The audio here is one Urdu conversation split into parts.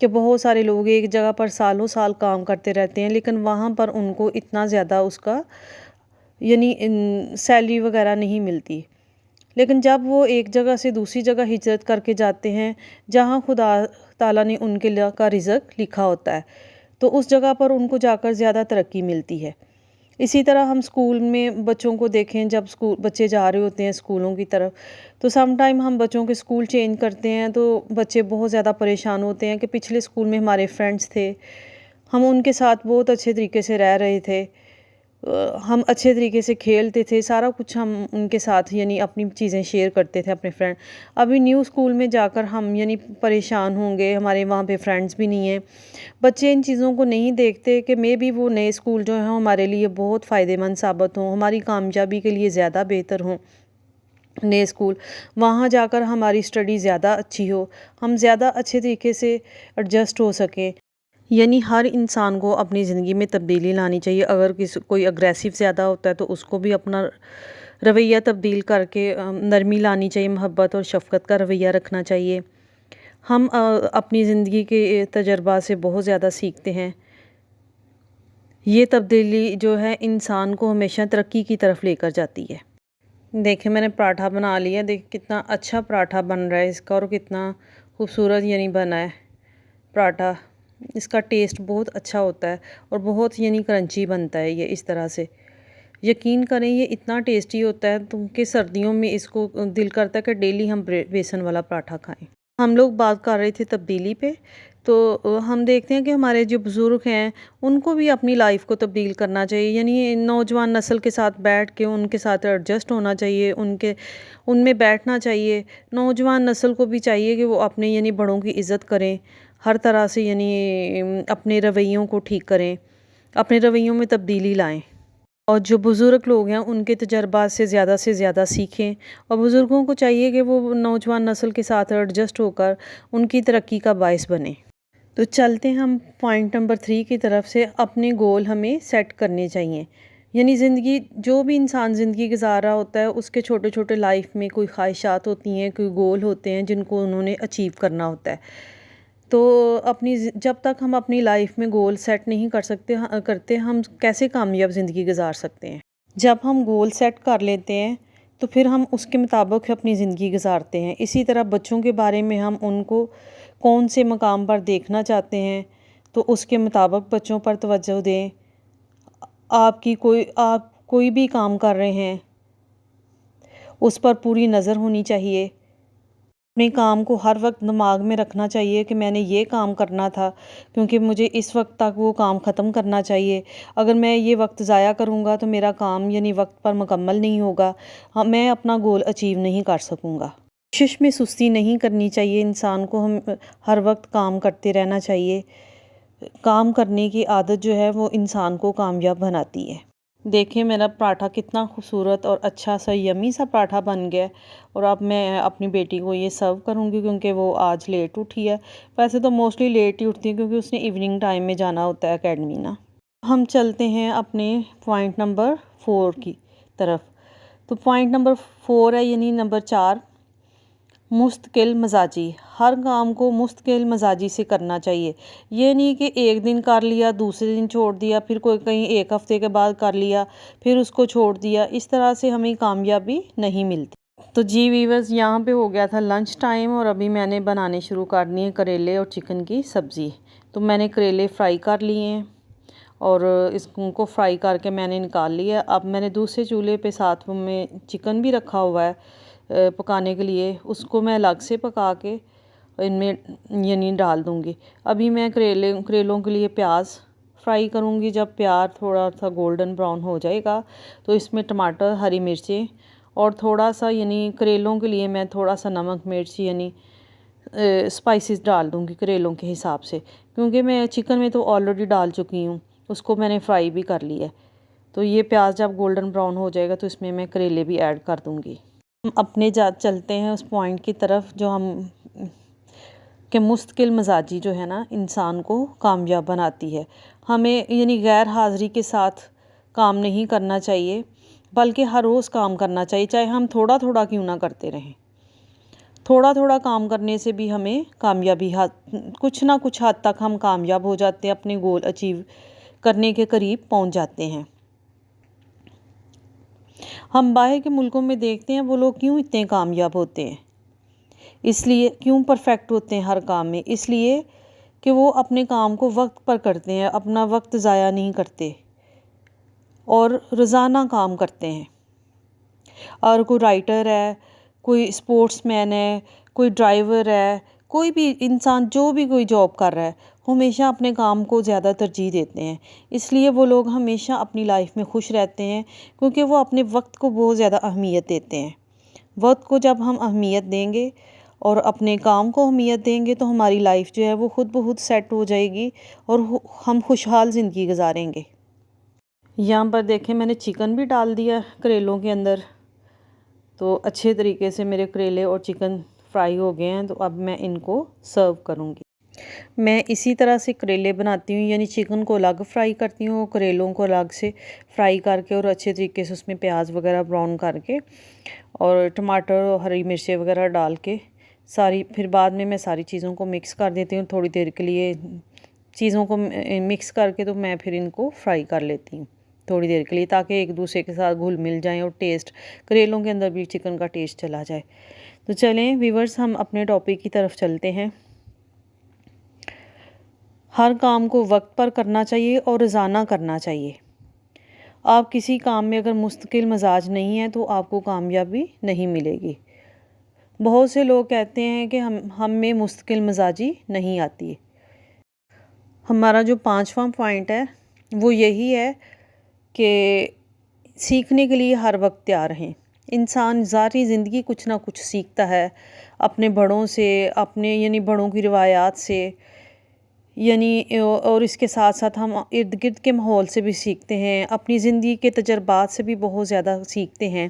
کہ بہت سارے لوگ ایک جگہ پر سالوں سال کام کرتے رہتے ہیں، لیکن وہاں پر ان کو اتنا زیادہ اس کا یعنی سیلری وغیرہ نہیں ملتی۔ لیکن جب وہ ایک جگہ سے دوسری جگہ ہجرت کر کے جاتے ہیں جہاں خدا تعالیٰ نے ان کے لیے کا رزق لکھا ہوتا ہے، تو اس جگہ پر ان کو جا کر زیادہ ترقی ملتی ہے۔ اسی طرح ہم اسکول میں بچوں کو دیکھیں، جب بچے جا رہے ہوتے ہیں اسکولوں کی طرف، تو سم ٹائم ہم بچوں کے اسکول چینج کرتے ہیں تو بچے بہت زیادہ پریشان ہوتے ہیں کہ پچھلے اسکول میں ہمارے فرینڈس تھے، ہم ان کے ساتھ بہت اچھے طریقے سے رہ رہے تھے، ہم اچھے طریقے سے کھیلتے تھے، سارا کچھ ہم ان کے ساتھ یعنی اپنی چیزیں شیئر کرتے تھے اپنے فرینڈ۔ ابھی نیو اسکول میں جا کر ہم یعنی پریشان ہوں گے، ہمارے وہاں پہ فرینڈس بھی نہیں ہیں۔ بچے ان چیزوں کو نہیں دیکھتے کہ مے بی وہ نئے اسکول جو ہیں ہمارے لیے بہت فائدہ مند ثابت ہوں، ہماری کامیابی کے لیے زیادہ بہتر ہوں۔ نئے اسکول وہاں جا کر ہماری اسٹڈی زیادہ اچھی ہو، ہم زیادہ اچھے طریقے سے ایڈجسٹ ہو سکیں۔ یعنی ہر انسان کو اپنی زندگی میں تبدیلی لانی چاہیے۔ اگر کوئی اگریسو زیادہ ہوتا ہے تو اس کو بھی اپنا رویہ تبدیل کر کے نرمی لانی چاہیے، محبت اور شفقت کا رویہ رکھنا چاہیے۔ ہم اپنی زندگی کے تجربات سے بہت زیادہ سیکھتے ہیں۔ یہ تبدیلی جو ہے انسان کو ہمیشہ ترقی کی طرف لے کر جاتی ہے۔ دیکھیں میں نے پراٹھا بنا لیا، دیکھ کتنا اچھا پراٹھا بن رہا ہے اس کا، اور کتنا خوبصورت یعنی بنا ہے پراٹھا۔ اس کا ٹیسٹ بہت اچھا ہوتا ہے اور بہت یعنی کرنچی بنتا ہے یہ اس طرح سے۔ یقین کریں یہ اتنا ٹیسٹی ہوتا ہے کہ سردیوں میں اس کو دل کرتا ہے کہ ڈیلی ہم بیسن والا پراٹھا کھائیں۔ ہم لوگ بات کر رہے تھے تبدیلی پہ، تو ہم دیکھتے ہیں کہ ہمارے جو بزرگ ہیں ان کو بھی اپنی لائف کو تبدیل کرنا چاہیے، یعنی نوجوان نسل کے ساتھ بیٹھ کے ان کے ساتھ ایڈجسٹ ہونا چاہیے، ان میں بیٹھنا چاہیے۔ نوجوان نسل کو بھی چاہیے کہ وہ اپنے یعنی بڑوں کی عزت کریں، ہر طرح سے یعنی اپنے رویوں کو ٹھیک کریں، اپنے رویوں میں تبدیلی لائیں، اور جو بزرگ لوگ ہیں ان کے تجربات سے زیادہ سیکھیں، اور بزرگوں کو چاہیے کہ وہ نوجوان نسل کے ساتھ ایڈجسٹ ہو کر ان کی ترقی کا باعث بنیں۔ تو چلتے ہیں ہم پوائنٹ نمبر 3 کی طرف سے۔ اپنے گول ہمیں سیٹ کرنے چاہیے، یعنی زندگی جو بھی انسان زندگی گزار رہا ہوتا ہے اس کے چھوٹے چھوٹے لائف میں کوئی خواہشات ہوتی ہیں، کوئی گول ہوتے ہیں جن کو انہوں نے اچیو کرنا ہوتا ہے۔ تو جب تک ہم اپنی لائف میں گول سیٹ نہیں کرتے ہم کیسے کامیاب زندگی گزار سکتے ہیں؟ جب ہم گول سیٹ کر لیتے ہیں تو پھر ہم اس کے مطابق اپنی زندگی گزارتے ہیں۔ اسی طرح بچوں کے بارے میں ہم ان کو کون سے مقام پر دیکھنا چاہتے ہیں تو اس کے مطابق بچوں پر توجہ دیں۔ آپ کوئی بھی کام کر رہے ہیں اس پر پوری نظر ہونی چاہیے۔ اپنے کام کو ہر وقت دماغ میں رکھنا چاہیے کہ میں نے یہ کام کرنا تھا، کیونکہ مجھے اس وقت تک وہ کام ختم کرنا چاہیے۔ اگر میں یہ وقت ضائع کروں گا تو میرا کام یعنی وقت پر مکمل نہیں ہوگا، میں اپنا گول اچیو نہیں کر سکوں گا۔ کوشش میں سستی نہیں کرنی چاہیے انسان کو، ہم ہر وقت کام کرتے رہنا چاہیے۔ کام کرنے کی عادت جو ہے وہ انسان کو کامیاب بناتی ہے۔ دیکھیں میرا پراٹھا کتنا خوبصورت اور اچھا سا یمی سا پراٹھا بن گیا، اور اب میں اپنی بیٹی کو یہ سرو کروں گی کیونکہ وہ آج لیٹ اٹھی ہے۔ ویسے تو موسٹلی لیٹ ہی اٹھتی ہے کیونکہ اس نے ایوننگ ٹائم میں جانا ہوتا ہے اکیڈمی نا۔ ہم چلتے ہیں اپنے پوائنٹ نمبر 4 کی طرف۔ تو پوائنٹ نمبر 4 ہے یعنی نمبر 4، مستقل مزاجی۔ ہر کام کو مستقل مزاجی سے کرنا چاہیے۔ یہ نہیں کہ ایک دن کر لیا دوسرے دن چھوڑ دیا، پھر کہیں ایک ہفتے کے بعد کر لیا پھر اس کو چھوڑ دیا، اس طرح سے ہمیں کامیابی نہیں ملتی۔ تو جی ویورز، یہاں پہ ہو گیا تھا لنچ ٹائم اور ابھی میں نے بنانے شروع کر دی ہے کریلے اور چکن کی سبزی۔ تو میں نے کریلے فرائی کر لیے ہیں اور اس کو فرائی کر کے میں نے نکال لیا۔ اب میں نے دوسرے چولہے پہ ساتھ میں چکن بھی رکھا ہوا ہے پکانے کے لیے، اس کو میں الگ سے پکا کے ان میں یعنی ڈال دوں گی۔ ابھی میں کریلوں کے لیے پیاز فرائی کروں گی۔ جب پیاز تھوڑا سا گولڈن براؤن ہو جائے گا تو اس میں ٹماٹر، ہری مرچیں اور تھوڑا سا یعنی کریلوں کے لیے میں تھوڑا سا نمک مرچ یعنی اسپائسز ڈال دوں گی کریلوں کے حساب سے، کیونکہ میں چکن میں تو آلریڈی ڈال چکی ہوں، اس کو میں نے فرائی بھی کر لیا ہے۔ تو یہ پیاز جب گولڈن براؤن ہو جائے گا تو اس میں کریلے بھی ایڈ کر دوں گی۔ ہم اپنے چلتے ہیں اس پوائنٹ کی طرف جو کہ مستقل مزاجی جو ہے نا انسان کو کامیاب بناتی ہے۔ ہمیں یعنی غیر حاضری کے ساتھ کام نہیں کرنا چاہیے، بلکہ ہر روز کام کرنا چاہیے، چاہے ہم تھوڑا تھوڑا کیوں نہ کرتے رہیں۔ تھوڑا تھوڑا کام کرنے سے بھی ہمیں کامیابی کچھ نہ کچھ حد تک ہم کامیاب ہو جاتے ہیں، اپنے گول اچیو کرنے کے قریب پہنچ جاتے ہیں۔ ہم باہر کے ملکوں میں دیکھتے ہیں وہ لوگ کیوں اتنے کامیاب ہوتے ہیں، اس لیے کیوں پرفیکٹ ہوتے ہیں ہر کام میں، اس لیے کہ وہ اپنے کام کو وقت پر کرتے ہیں، اپنا وقت ضائع نہیں کرتے اور روزانہ کام کرتے ہیں۔ اور کوئی رائٹر ہے، کوئی اسپورٹس مین ہے، کوئی ڈرائیور ہے، کوئی بھی انسان جو بھی کوئی جاب کر رہا ہے، ہمیشہ اپنے کام کو زیادہ ترجیح دیتے ہیں۔ اس لیے وہ لوگ ہمیشہ اپنی لائف میں خوش رہتے ہیں، کیونکہ وہ اپنے وقت کو بہت زیادہ اہمیت دیتے ہیں۔ وقت کو جب ہم اہمیت دیں گے اور اپنے کام کو اہمیت دیں گے تو ہماری لائف جو ہے وہ خود بخود سیٹ ہو جائے گی اور ہم خوشحال زندگی گزاریں گے۔ یہاں پر دیکھیں میں نے چکن بھی ڈال دیا کریلوں کے اندر، تو اچھے طریقے سے میرے کریلے اور چکن فرائی ہو گئے ہیں، تو اب میں ان کو سرو کروں گی۔ میں اسی طرح سے کریلے بناتی ہوں، یعنی چکن کو الگ فرائی کرتی ہوں، کریلوں کو الگ سے فرائی کر کے اور اچھے طریقے سے اس میں پیاز وغیرہ براؤن کر کے اور ٹماٹر اور ہری مرچیں وغیرہ ڈال کے پھر بعد میں ساری چیزوں کو مکس کر دیتی ہوں تھوڑی دیر کے لیے۔ چیزوں کو مکس کر کے تو میں پھر ان کو فرائی کر لیتی ہوں تھوڑی دیر کے لیے، تاکہ ایک دوسرے کے ساتھ گھل مل جائیں اور کریلوں کے اندر بھی چکن کا ٹیسٹ چلا جائے۔ تو چلیں ویورز، ہم اپنے ٹاپک کی طرف چلتے ہیں۔ ہر کام کو وقت پر کرنا چاہیے اور روزانہ کرنا چاہیے۔ آپ کسی کام میں اگر مستقل مزاج نہیں ہے تو آپ کو کامیابی نہیں ملے گی۔ بہت سے لوگ کہتے ہیں کہ ہم میں مستقل مزاجی نہیں آتی۔ ہمارا جو 5واں پوائنٹ ہے وہ یہی ہے کہ سیکھنے کے لیے ہر وقت تیار رہیں۔ انسان ذاتی زندگی کچھ نہ کچھ سیکھتا ہے اپنے بڑوں سے، یعنی بڑوں کی روایات سے، اور اس کے ساتھ ساتھ ہم ارد گرد کے ماحول سے بھی سیکھتے ہیں، اپنی زندگی کے تجربات سے بھی بہت زیادہ سیکھتے ہیں۔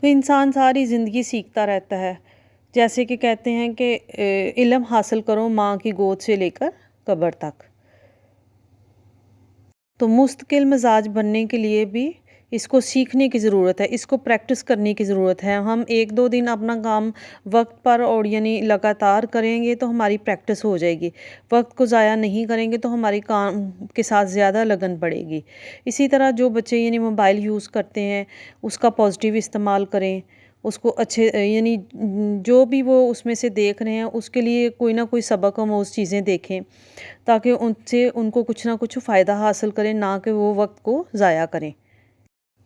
تو انسان ساری زندگی سیکھتا رہتا ہے، جیسے کہ کہتے ہیں کہ علم حاصل کرو ماں کی گود سے لے کر قبر تک۔ تو مستقل مزاج بننے کے لیے بھی اس کو سیکھنے کی ضرورت ہے، اس کو پریکٹس کرنے کی ضرورت ہے۔ ہم 1-2 دن اپنا کام وقت پر اور یعنی لگاتار کریں گے تو ہماری پریکٹس ہو جائے گی۔ وقت کو ضائع نہیں کریں گے تو ہماری کام کے ساتھ زیادہ لگن پڑے گی۔ اسی طرح جو بچے یعنی موبائل یوز کرتے ہیں اس کا پازیٹیو استعمال کریں، اس کو یعنی جو بھی وہ اس میں سے دیکھ رہے ہیں اس کے لیے کوئی نہ کوئی سبق ہم اس چیزیں دیکھیں، تاکہ ان سے ان کو کچھ نہ کچھ فائدہ حاصل کریں، نہ کہ وہ وقت کو ضائع کریں۔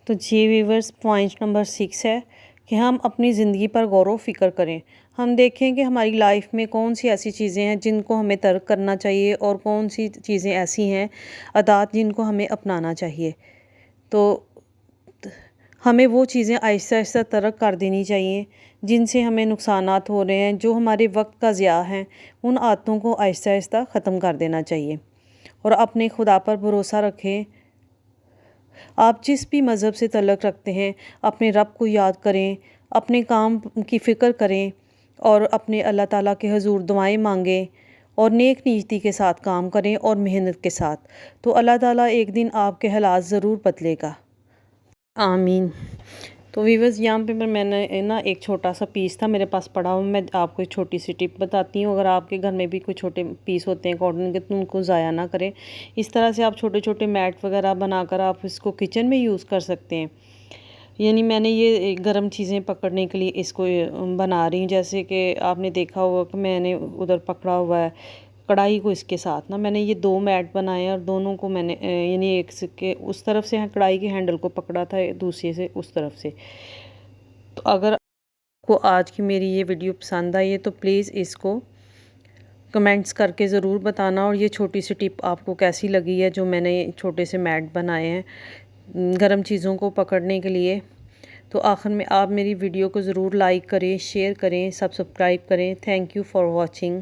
تو جی ویورز، پوائنٹ نمبر 6 ہے کہ ہم اپنی زندگی پر غور و فکر کریں۔ ہم دیکھیں کہ ہماری لائف میں کون سی ایسی چیزیں ہیں جن کو ہمیں ترک کرنا چاہیے اور کون سی چیزیں ایسی ہیں، عادات جن کو ہمیں اپنانا چاہیے۔ تو ہمیں وہ چیزیں آہستہ آہستہ ترک کر دینی چاہیے جن سے ہمیں نقصانات ہو رہے ہیں، جو ہمارے وقت کا ضیاع ہیں، ان عادتوں کو آہستہ آہستہ ختم کر دینا چاہیے اور اپنے خدا پر بھروسہ رکھیں۔ آپ جس بھی مذہب سے تعلق رکھتے ہیں اپنے رب کو یاد کریں، اپنے کام کی فکر کریں اور اپنے اللہ تعالیٰ کے حضور دعائیں مانگیں اور نیک نیتی کے ساتھ کام کریں اور محنت کے ساتھ، تو اللہ تعالیٰ ایک دن آپ کے حالات ضرور بدلے گا۔ آمین۔ تو ویورز، یہاں پہ میں نے ایک چھوٹا سا پیس تھا میرے پاس پڑا ہوا، میں آپ کو ایک چھوٹی سی ٹپ بتاتی ہوں۔ اگر آپ کے گھر میں بھی کوئی چھوٹے پیس ہوتے ہیں کاٹن کے تو ان کو ضائع نہ کریں۔ اس طرح سے آپ چھوٹے چھوٹے میٹ وغیرہ بنا کر آپ اس کو کچن میں یوز کر سکتے ہیں۔ یعنی میں نے یہ گرم چیزیں پکڑنے کے لیے اس کو بنا رہی ہوں، جیسے کہ آپ نے دیکھا ہوگا کہ میں نے ادھر پکڑا ہوا ہے کڑاہی کو، اس کے ساتھ میں نے یہ 2 میٹ بنائے اور دونوں کو میں نے یعنی ایک کے اس طرف سے کڑاہی کے ہینڈل کو پکڑا تھا، دوسرے سے اس طرف سے۔ تو اگر آپ کو آج کی میری یہ ویڈیو پسند آئی ہے تو پلیز اس کو کمنٹس کر کے ضرور بتانا، اور یہ چھوٹی سی ٹپ آپ کو کیسی لگی ہے جو میں نے چھوٹے سے میٹ بنائے ہیں گرم چیزوں کو پکڑنے کے لیے۔ تو آخر میں آپ میری ویڈیو کو ضرور لائک کریں، شیئر کریں، سبسکرائب کریں۔ Thank you for watching.